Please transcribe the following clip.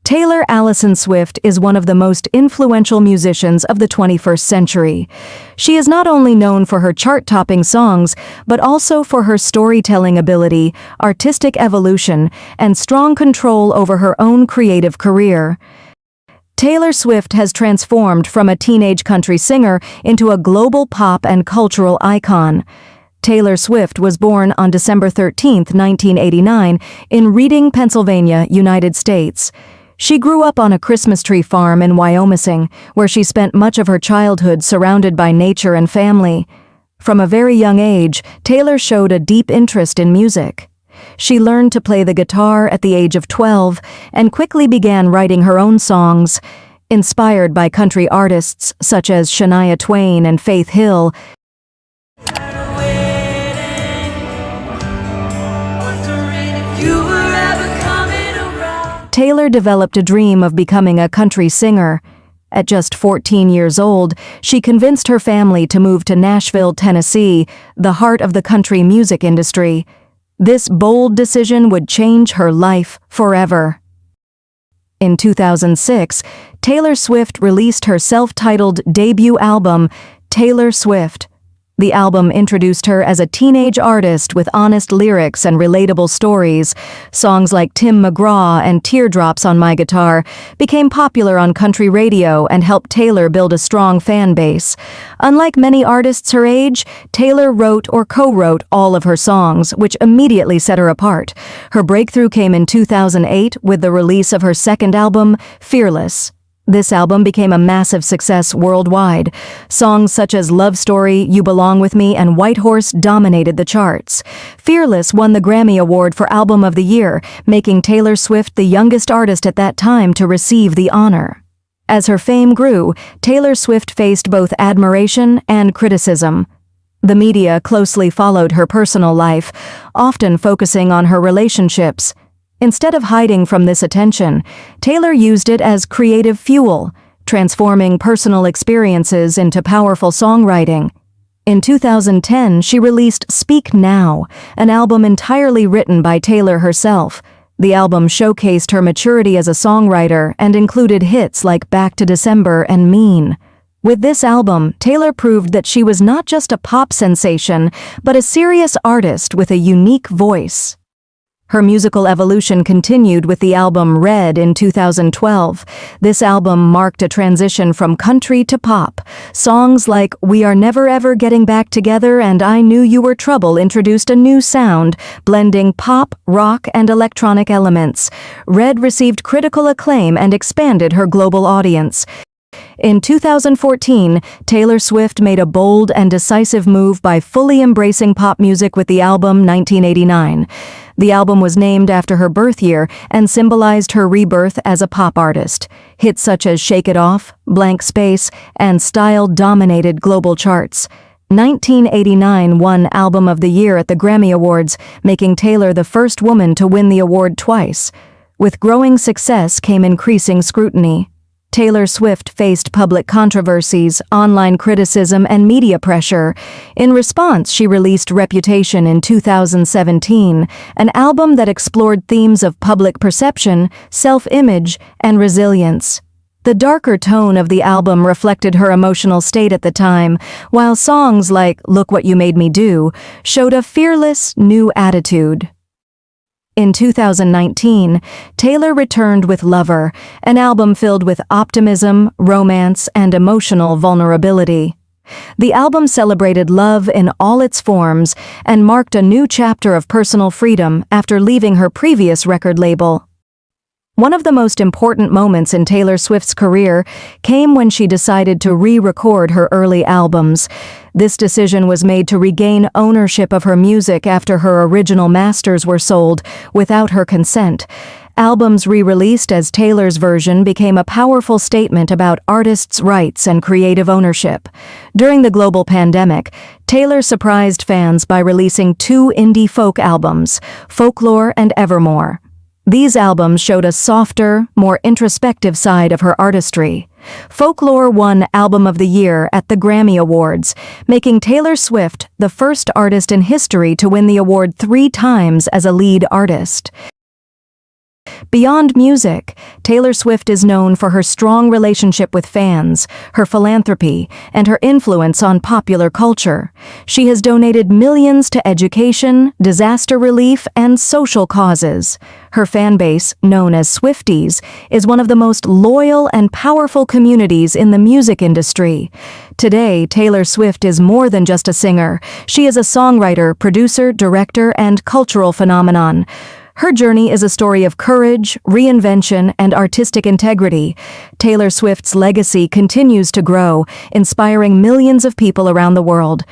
Taylor Allison Swift is one of the most influential musicians of the 21st century. She is not only known for her chart-topping songs, but also for her storytelling ability, artistic evolution, and strong control over her own creative career. Taylor Swift has transformed from a teenage country singer into a global pop and cultural icon. Taylor Swift was born on December 13, 1989, in Reading, Pennsylvania, United States. She grew up on a Christmas tree farm in Wyoming, where she spent much of her childhood surrounded by nature and family. From a very young age, Taylor showed a deep interest in music. She learned to play the guitar at the age of 12 and quickly began writing her own songs. Inspired by country artists such as Shania Twain and Faith Hill, Taylor developed a dream of becoming a country singer. At just 14 years old, she convinced her family to move to Nashville, Tennessee, the heart of the country music industry. This bold decision would change her life forever. In 2006, Taylor Swift released her self-titled debut album, Taylor Swift. The album introduced her as a teenage artist with honest lyrics and relatable stories. Songs like Tim McGraw and Teardrops on My Guitar became popular on country radio and helped Taylor build a strong fan base. Unlike many artists her age, Taylor wrote or co-wrote all of her songs, which immediately set her apart. Her breakthrough came in 2008 with the release of her second album, Fearless. This album became a massive success worldwide. Songs such as Love Story, You Belong With Me, and White Horse dominated the charts. Fearless won the Grammy Award for Album of the Year, making Taylor Swift the youngest artist at that time to receive the honor. As her fame grew, Taylor Swift faced both admiration and criticism. The media closely followed her personal life, often focusing on her relationships. Instead of hiding from this attention, Taylor used it as creative fuel, transforming personal experiences into powerful songwriting. In 2010, she released Speak Now, an album entirely written by Taylor herself. The album showcased her maturity as a songwriter and included hits like Back to December and Mean. With this album, Taylor proved that she was not just a pop sensation, but a serious artist with a unique voice. Her musical evolution continued with the album Red in 2012. This album marked a transition from country to pop. Songs like We Are Never Ever Getting Back Together and I Knew You Were Trouble introduced a new sound, blending pop, rock, and electronic elements. Red received critical acclaim and expanded her global audience. In 2014, Taylor Swift made a bold and decisive move by fully embracing pop music with the album 1989. The album was named after her birth year and symbolized her rebirth as a pop artist. Hits such as Shake It Off, Blank Space, and Style dominated global charts. 1989 won Album of the Year at the Grammy Awards, making Taylor the first woman to win the award twice. With growing success came increasing scrutiny. Taylor Swift faced public controversies, online criticism, and media pressure. In response, she released Reputation in 2017, an album that explored themes of public perception, self-image, and resilience. The darker tone of the album reflected her emotional state at the time, while songs like Look What You Made Me Do showed a fearless, new attitude. In 2019, Taylor returned with Lover, an album filled with optimism, romance, and emotional vulnerability. The album celebrated love in all its forms and marked a new chapter of personal freedom after leaving her previous record label. One of the most important moments in Taylor Swift's career came when she decided to re-record her early albums. This decision was made to regain ownership of her music after her original masters were sold without her consent. Albums re-released as Taylor's version became a powerful statement about artists' rights and creative ownership. During the global pandemic, Taylor surprised fans by releasing 2 indie folk albums, Folklore and Evermore. These albums showed a softer, more introspective side of her artistry. Folklore won Album of the Year at the Grammy Awards, making Taylor Swift the first artist in history to win the award 3 times as a lead artist. Beyond music, Taylor Swift is known for her strong relationship with fans, her philanthropy, and her influence on popular culture. She has donated millions to education, disaster relief, and social causes. Her fan base, known as swifties, is one of the most loyal and powerful communities in the music industry. Today, Taylor Swift is more than just a singer. She is a songwriter, producer, director, and cultural phenomenon. Her journey is a story of courage, reinvention, and artistic integrity. Taylor Swift's legacy continues to grow, inspiring millions of people around the world.